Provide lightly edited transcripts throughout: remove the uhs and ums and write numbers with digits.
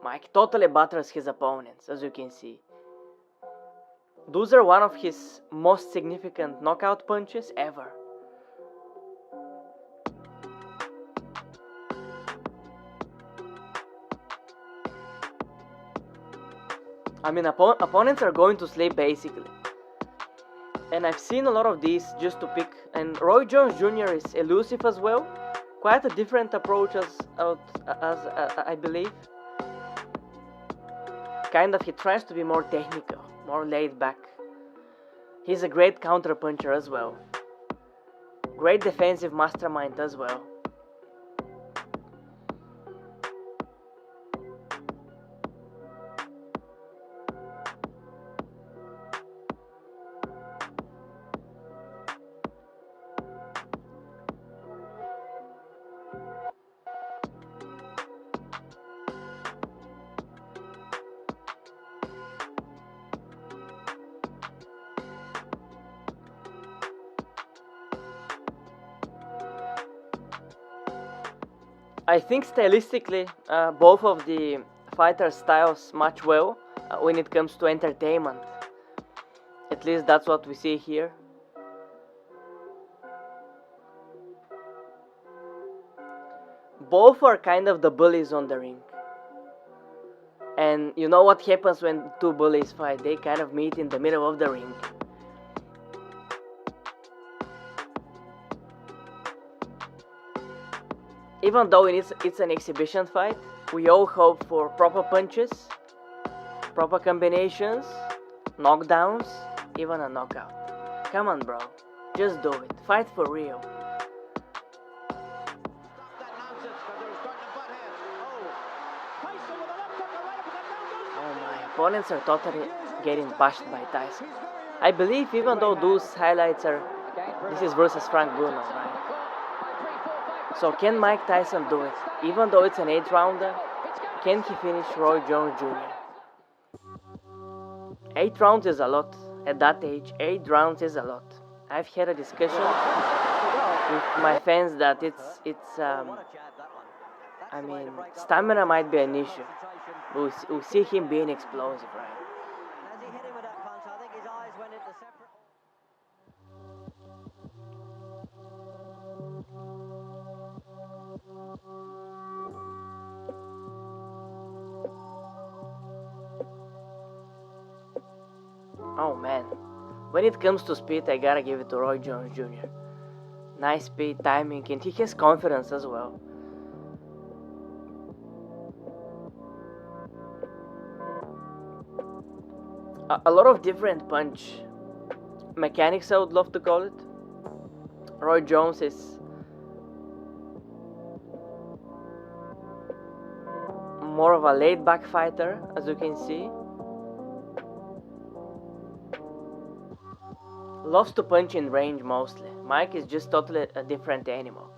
Mike totally batters his opponents, as you can see. Those are one of his most significant knockout punches ever. I mean, opponents are going to sleep basically. And I've seen a lot of these just to pick. And Roy Jones Jr. is elusive as well. Quite a different approach as I believe. Kind of, he tries to be more technical, more laid back. He's a great counter puncher as well. Great defensive mastermind as well. I think stylistically, both of the fighter styles match well when it comes to entertainment. At least that's what we see here. Both are kind of the bullies on the ring. And you know what happens when two bullies fight? They kind of meet in the middle of the ring. Even though it's an exhibition fight, we all hope for proper punches, proper combinations, knockdowns, even a knockout. Come on, bro. Just do it. Fight for real. Oh my, opponents are totally getting bashed by Tyson. I believe even though those highlights are, this is versus Frank Bruno, right? So can Mike Tyson do it? Even though it's an 8th rounder, can he finish Roy Jones Jr.? 8 rounds is a lot. At that age, 8 rounds is a lot. I've had a discussion with my fans that I mean, stamina might be an issue. We'll see him being explosive, right? Oh man, when it comes to speed, I gotta give it to Roy Jones Jr. Nice speed, timing, and he has confidence as well. A lot of different punch mechanics, I would love to call it. Roy Jones is more of a laid-back fighter, as you can see. Loves to punch in range mostly. Mike is just totally a different animal.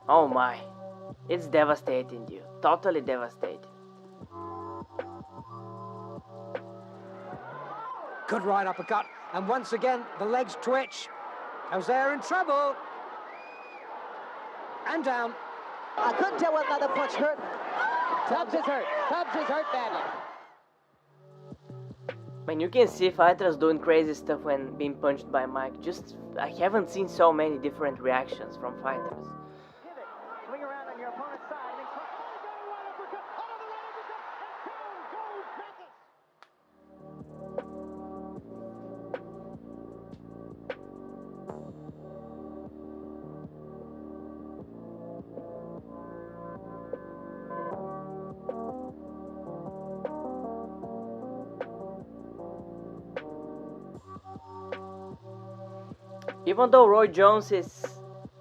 Oh my, it's devastating, dude. Totally devastating. Good right uppercut, and once again the legs twitch. Jose in trouble. And down. I couldn't tell whether another punch hurt. Tubbs is hurt. Tubbs is hurt badly. Man, you can see fighters doing crazy stuff when being punched by Mike. I haven't seen so many different reactions from fighters. Swing around on your opponent's side. Even though Roy Jones is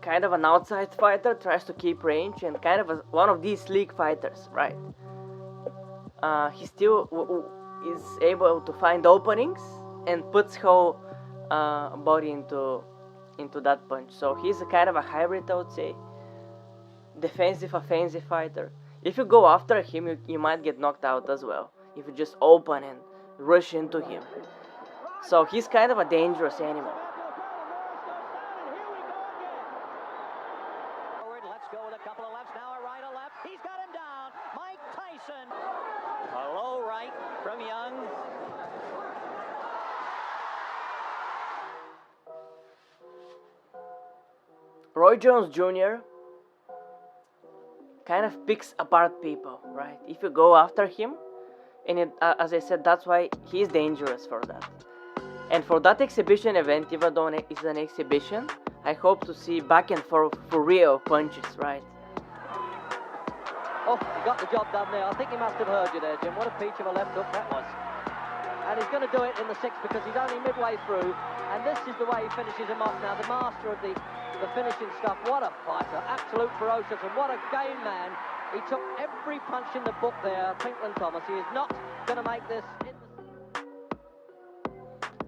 kind of an outside fighter, tries to keep range, and kind of one of these sleek fighters, right? He still is able to find openings and puts whole body into that punch. So he's a kind of a hybrid, I would say. Defensive, offensive fighter. If you go after him, you might get knocked out as well. If you just open and rush into him. So he's kind of a dangerous animal. Roy Jones Jr. kind of picks apart people, right? If you go after him, and as I said, that's why he's dangerous for that. And for that exhibition event, even though it's an exhibition, I hope to see back and forth for real punches, right? Oh, he got the job done there. I think he must have heard you there, Jim. What a peach of a left hook that was. And he's going to do it in the sixth because he's only midway through. And this is the way he finishes him off now. The master of the finishing stuff. What a fighter. Absolute ferocious. And what a game man. He took every punch in the book there, Pinkland Thomas. He is not going to make this in the...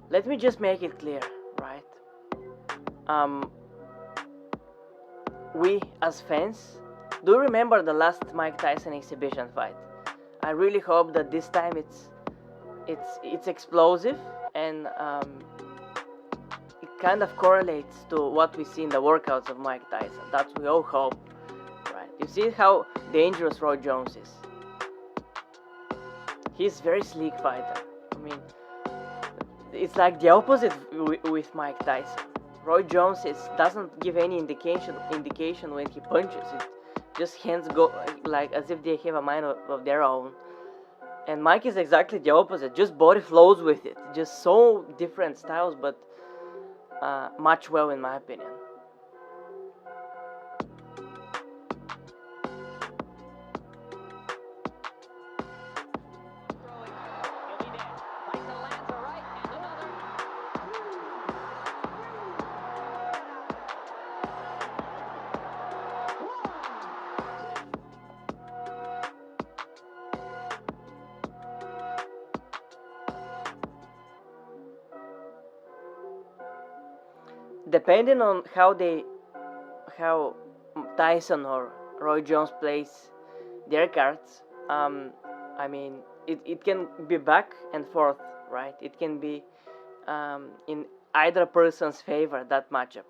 Let me just make it clear, right? We as fans do remember the last Mike Tyson exhibition fight. I really hope that this time it's explosive and it kind of correlates to what we see in the workouts of Mike Tyson. That's what we all hope, right? You see how dangerous Roy Jones is. He's a very sleek fighter. I mean, it's like the opposite with Mike Tyson. Roy Jones doesn't give any indication when he punches. It just hands go like as if they have a mind of their own. And Mike is exactly the opposite. Just body flows with it. Just so different styles, but much well in my opinion. Depending on how Tyson or Roy Jones plays their cards, I mean, it can be back and forth, right? It can be in either person's favor, that matchup.